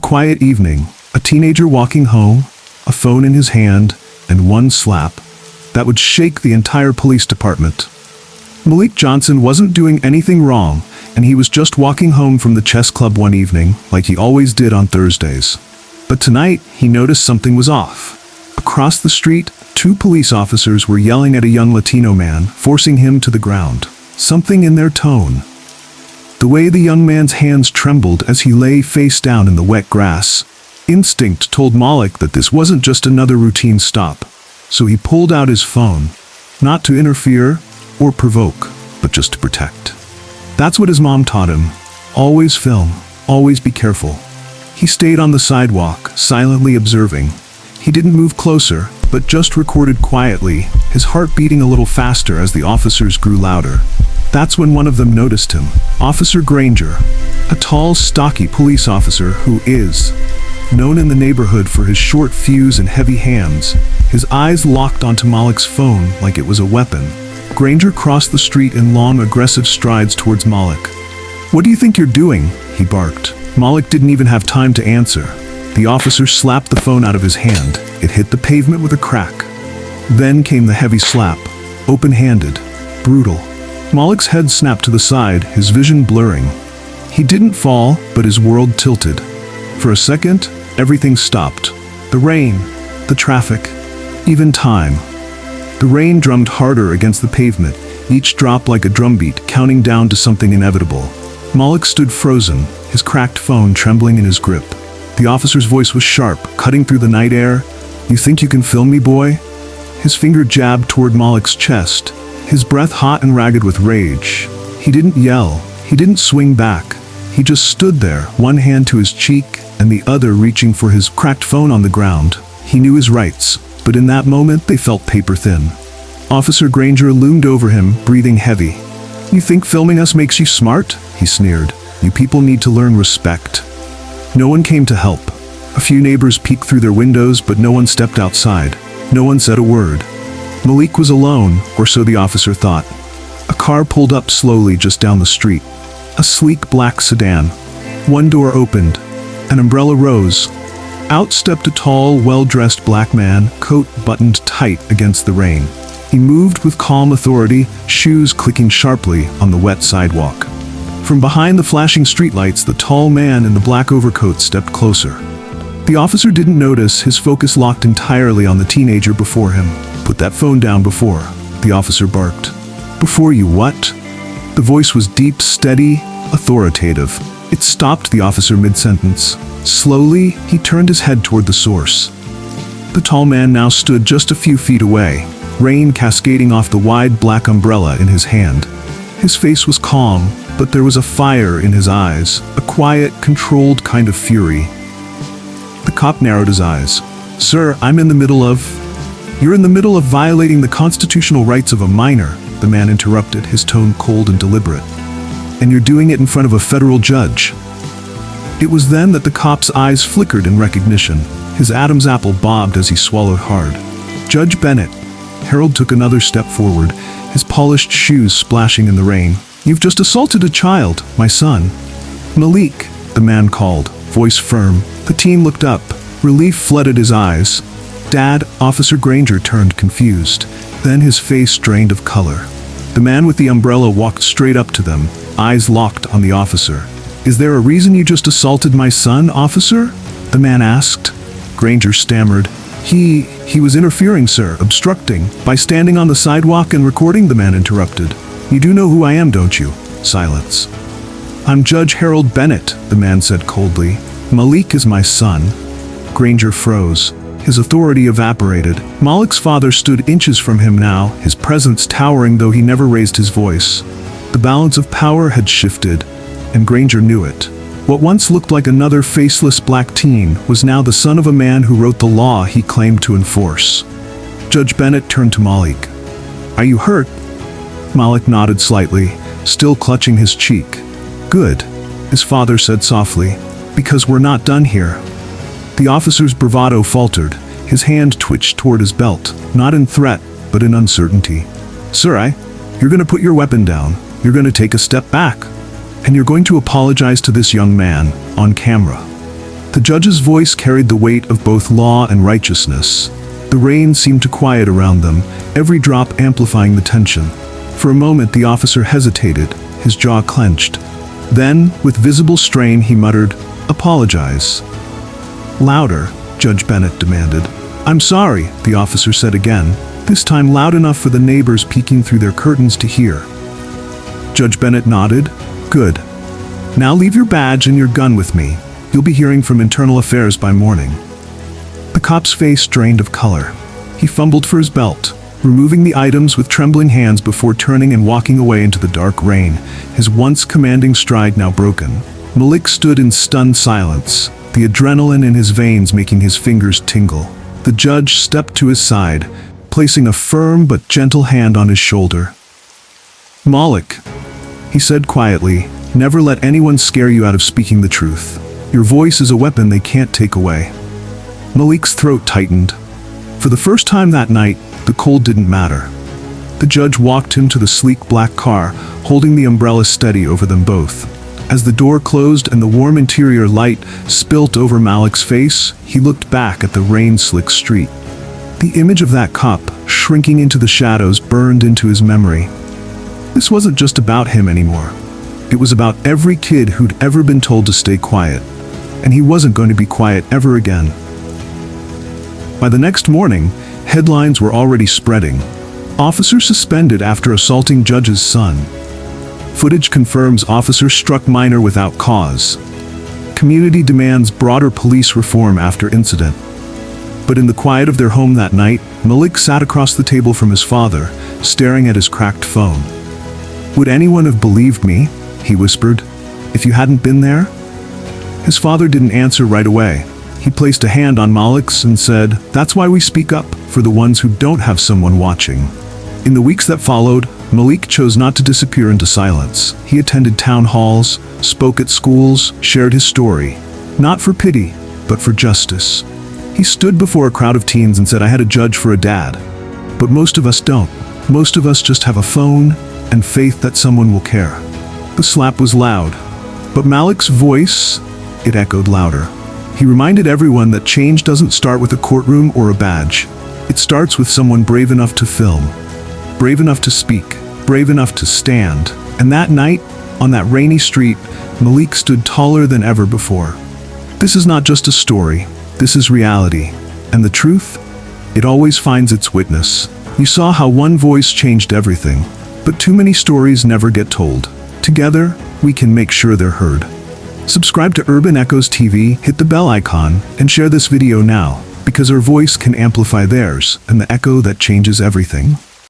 quiet evening, a teenager walking home, a phone in his hand, and one slap that would shake the entire police department. Malik Johnson wasn't doing anything wrong, and he was just walking home from the chess club one evening, like he always did on Thursdays. But tonight, he noticed something was off. Across the street, 2 police officers were yelling at a young Latino man, forcing him to the ground. Something in their tone. The way the young man's hands trembled as he lay face down in the wet grass. Instinct told Malik that this wasn't just another routine stop. So he pulled out his phone, not to interfere or provoke, but just to protect. That's what his mom taught him. Always film, always be careful. He stayed on the sidewalk, silently observing. He didn't move closer, but just recorded quietly, his heart beating a little faster as the officers grew louder. That's when one of them noticed him. Officer Granger, a tall, stocky police officer who is known in the neighborhood for his short fuse and heavy hands. His eyes locked onto Malik's phone like it was a weapon. Granger crossed the street in long, aggressive strides towards Malik. "What do you think you're doing?" he barked. Malik didn't even have time to answer. The officer slapped the phone out of his hand. It hit the pavement with a crack. Then came the heavy slap, open-handed, brutal. Malik's head snapped to the side, his vision blurring. He didn't fall, but his world tilted. For a second, everything stopped. The rain, the traffic, even time. The rain drummed harder against the pavement, each drop like a drumbeat, counting down to something inevitable. Malik stood frozen, his cracked phone trembling in his grip. The officer's voice was sharp, cutting through the night air. "You think you can film me, boy?" His finger jabbed toward Malik's chest, his breath hot and ragged with rage. He didn't yell, he didn't swing back. He just stood there, one hand to his cheek and the other reaching for his cracked phone on the ground. He knew his rights, but in that moment they felt paper-thin. Officer Granger loomed over him, breathing heavy. "You think filming us makes you smart?" he sneered. "You people need to learn respect." No one came to help. A few neighbors peeked through their windows, but no one stepped outside. No one said a word. Malik was alone, or so the officer thought. A car pulled up slowly just down the street. A sleek black sedan. One door opened. An umbrella rose. Out stepped a tall, well-dressed black man, coat buttoned tight against the rain. He moved with calm authority, shoes clicking sharply on the wet sidewalk. From behind the flashing streetlights, the tall man in the black overcoat stepped closer. The officer didn't notice, his focus locked entirely on the teenager before him. "Put that phone down before," the officer barked. "Before you what?" The voice was deep, steady, authoritative. It stopped the officer mid-sentence. Slowly, he turned his head toward the source. The tall man now stood just a few feet away, rain cascading off the wide black umbrella in his hand. His face was calm, but there was a fire in his eyes, a quiet, controlled kind of fury. The cop narrowed his eyes. "Sir, You're in the middle of violating the constitutional rights of a minor," the man interrupted, his tone cold and deliberate. "And you're doing it in front of a federal judge." It was then that the cop's eyes flickered in recognition. His Adam's apple bobbed as he swallowed hard. "Judge Bennett." Harold took another step forward, his polished shoes splashing in the rain. "You've just assaulted a child, my son." "Malik," the man called, voice firm. The teen looked up. Relief flooded his eyes. "Dad," Officer Granger turned confused. Then his face drained of color. The man with the umbrella walked straight up to them, eyes locked on the officer. "Is there a reason you just assaulted my son, officer?" the man asked. Granger stammered. He was interfering, sir, obstructing, by standing on the sidewalk and recording," the man interrupted. "You do know who I am, don't you?" Silence. "I'm Judge Harold Bennett," the man said coldly. "Malik is my son." Granger froze. His authority evaporated. Malik's father stood inches from him now, his presence towering though he never raised his voice. The balance of power had shifted, and Granger knew it. What once looked like another faceless black teen was now the son of a man who wrote the law he claimed to enforce. Judge Bennett turned to Malik. "Are you hurt?" Malik nodded slightly, still clutching his cheek. "Good," his father said softly, "because we're not done here." The officer's bravado faltered. His hand twitched toward his belt, not in threat, but in uncertainty. "Sir, you're going to put your weapon down. You're going to take a step back. And you're going to apologize to this young man, on camera." The judge's voice carried the weight of both law and righteousness. The rain seemed to quiet around them, every drop amplifying the tension. For a moment the officer hesitated, his jaw clenched. Then, with visible strain, he muttered, "Apologize." "Louder," Judge Bennett demanded. "I'm sorry," the officer said again, this time loud enough for the neighbors peeking through their curtains to hear. Judge Bennett nodded. "Good. Now leave your badge and your gun with me. You'll be hearing from Internal Affairs by morning." The cop's face drained of color. He fumbled for his belt, removing the items with trembling hands before turning and walking away into the dark rain, his once commanding stride now broken. Malik stood in stunned silence, the adrenaline in his veins making his fingers tingle. The judge stepped to his side, placing a firm but gentle hand on his shoulder. "Malik," he said quietly, "never let anyone scare you out of speaking the truth. Your voice is a weapon they can't take away." Malik's throat tightened. For the first time that night, the cold didn't matter. The judge walked him to the sleek black car, holding the umbrella steady over them both. As the door closed and the warm interior light spilt over Malik's face, he looked back at the rain-slick street. The image of that cop, shrinking into the shadows, burned into his memory. This wasn't just about him anymore. It was about every kid who'd ever been told to stay quiet. And he wasn't going to be quiet ever again. By the next morning, headlines were already spreading. Officer suspended after assaulting judge's son. Footage confirms officer struck minor without cause. Community demands broader police reform after incident. But in the quiet of their home that night, Malik sat across the table from his father, staring at his cracked phone. "Would anyone have believed me," he whispered, "if you hadn't been there?" His father didn't answer right away. He placed a hand on Malik's and said, "That's why we speak up, for the ones who don't have someone watching." In the weeks that followed, Malik chose not to disappear into silence. He attended town halls, spoke at schools, shared his story. Not for pity, but for justice. He stood before a crowd of teens and said, "I had a judge for a dad. But most of us don't. Most of us just have a phone and faith that someone will care." The slap was loud, but Malik's voice, it echoed louder. He reminded everyone that change doesn't start with a courtroom or a badge. It starts with someone brave enough to film, brave enough to speak, brave enough to stand. And that night, on that rainy street, Malik stood taller than ever before. This is not just a story. This is reality. And the truth? It always finds its witness. You saw how one voice changed everything. But too many stories never get told. Together, we can make sure they're heard. Subscribe to Urban Echoes TV, hit the bell icon, and share this video now, because our voice can amplify theirs, and the echo that changes everything.